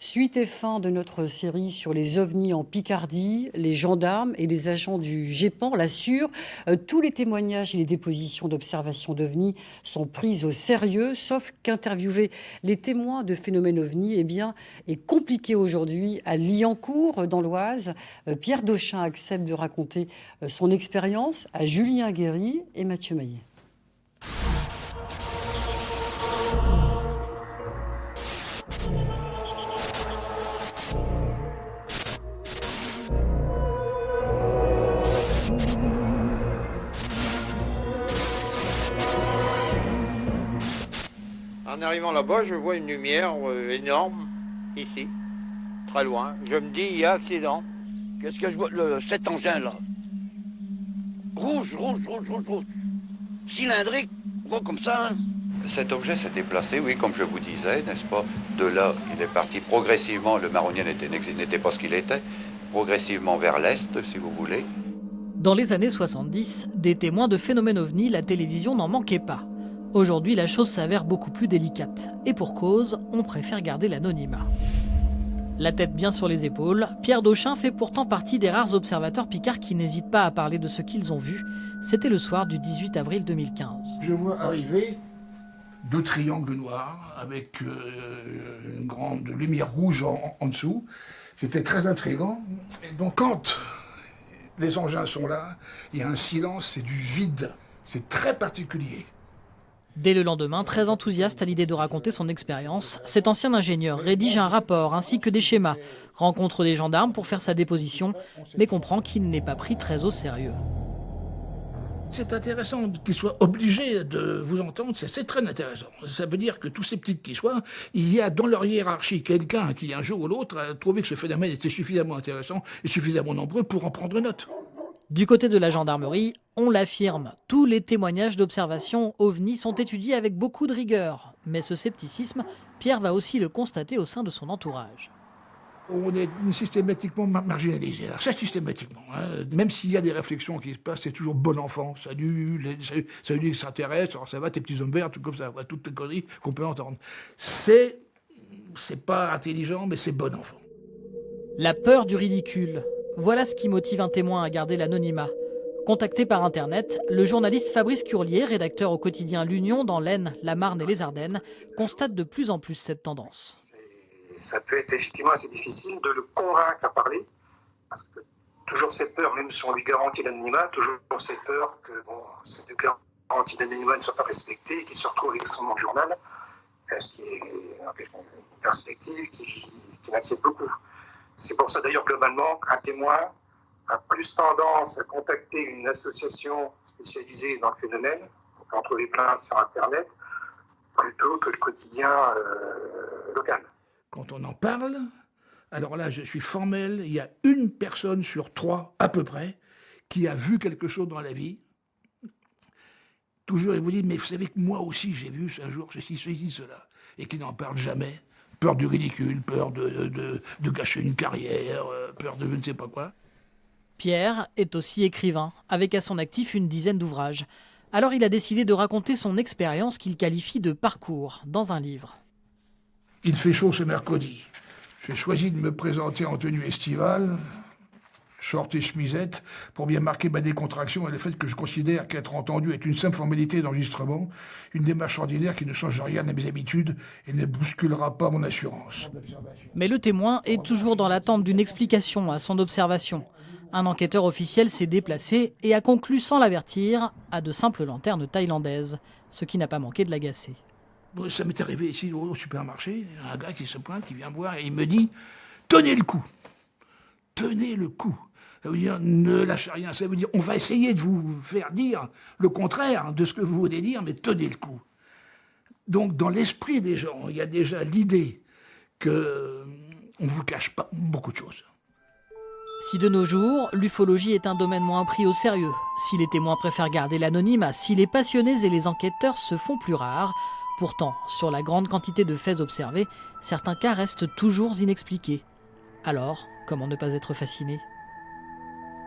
Suite et fin de notre série sur les ovnis en Picardie. Les gendarmes et les agents du GEPAN l'assurent. Tous les témoignages et les dépositions d'observation d'ovnis sont prises au sérieux, sauf qu'interviewer les témoins de phénomènes ovnis est compliqué aujourd'hui. À Liancourt, dans l'Oise, Pierre Dauchin accepte de raconter son expérience à Julien Guéry et Mathieu Maillet. En arrivant là-bas, je vois une lumière énorme, ici, très loin. Je me dis, il y a accident. Qu'est-ce que je vois, cet engin-là? Rouge. Cylindrique, comme ça. Hein. Cet objet s'est déplacé, oui, comme je vous disais, n'est-ce pas? De là, il est parti progressivement, le marronnier n'était pas ce qu'il était, progressivement vers l'est, si vous voulez. Dans les années 70, des témoins de phénomènes ovnis, la télévision n'en manquait pas. Aujourd'hui, la chose s'avère beaucoup plus délicate. Et pour cause, on préfère garder l'anonymat. La tête bien sur les épaules, Pierre Dauchin fait pourtant partie des rares observateurs picards qui n'hésitent pas à parler de ce qu'ils ont vu. C'était le soir du 18 avril 2015. Je vois arriver 2 triangles noirs avec une grande lumière rouge en dessous. C'était très intriguant. Et donc quand les engins sont là, il y a un silence, c'est du vide. C'est très particulier. Dès le lendemain, très enthousiaste à l'idée de raconter son expérience, cet ancien ingénieur rédige un rapport ainsi que des schémas, rencontre des gendarmes pour faire sa déposition, mais comprend qu'il n'est pas pris très au sérieux. C'est intéressant qu'ils soient obligés de vous entendre, c'est très intéressant. Ça veut dire que tous sceptiques qu'ils soient, il y a dans leur hiérarchie quelqu'un qui, un jour ou l'autre, a trouvé que ce phénomène était suffisamment intéressant et suffisamment nombreux pour en prendre note. Du côté de la gendarmerie, on l'affirme, tous les témoignages d'observation ovni sont étudiés avec beaucoup de rigueur. Mais ce scepticisme, Pierre va aussi le constater au sein de son entourage. On est systématiquement marginalisé, alors ça systématiquement. Hein. Même s'il y a des réflexions qui se passent, c'est toujours bon enfant, salut les extraterrestres, alors ça va, tes petits hommes verts, tout comme ça, toutes les conneries qu'on peut entendre. C'est pas intelligent, mais c'est bon enfant. La peur du ridicule. Voilà ce qui motive un témoin à garder l'anonymat. Contacté par Internet, le journaliste Fabrice Curlier, rédacteur au quotidien L'Union dans l'Aisne, la Marne et les Ardennes, constate de plus en plus cette tendance. Ça peut être effectivement assez difficile de le convaincre à parler, parce que toujours cette peur, même si on lui garantit l'anonymat, toujours cette peur que cette garantie d'anonymat ne soit pas respectée et qu'il se retrouve avec son nom de journal, ce qui est une perspective qui m'inquiète beaucoup. C'est pour ça d'ailleurs globalement qu'un témoin a plus tendance à contacter une association spécialisée dans le phénomène, on peut en trouver plein sur Internet, plutôt que le quotidien local. Quand on en parle, alors là je suis formel, il y a 1 personne sur 3 à peu près qui a vu quelque chose dans la vie. Toujours il vous dit, mais vous savez que moi aussi j'ai vu un jour ceci, cela, et qui n'en parle jamais. Peur du ridicule, peur de gâcher une carrière, peur de je ne sais pas quoi. Pierre est aussi écrivain, avec à son actif une dizaine d'ouvrages. Alors il a décidé de raconter son expérience qu'il qualifie de parcours dans un livre. Il fait chaud ce mercredi. J'ai choisi de me présenter en tenue estivale, short et chemisette, pour bien marquer ma décontraction et le fait que je considère qu'être entendu est une simple formalité d'enregistrement, une démarche ordinaire qui ne change rien à mes habitudes et ne bousculera pas mon assurance. Mais le témoin est toujours dans l'attente d'une explication à son observation. Un enquêteur officiel s'est déplacé et a conclu sans l'avertir à de simples lanternes thaïlandaises, ce qui n'a pas manqué de l'agacer. Ça m'est arrivé ici au supermarché, un gars qui se pointe, qui vient me voir et il me dit « Tenez le coup !» Tenez le coup. Ça veut dire ne lâchez rien, ça veut dire on va essayer de vous faire dire le contraire de ce que vous voulez dire, mais tenez le coup. Donc dans l'esprit des gens, il y a déjà l'idée qu'on ne vous cache pas beaucoup de choses. Si de nos jours, l'ufologie est un domaine moins pris au sérieux, si les témoins préfèrent garder l'anonymat, si les passionnés et les enquêteurs se font plus rares, pourtant, sur la grande quantité de faits observés, certains cas restent toujours inexpliqués. Alors, comment ne pas être fasciné ?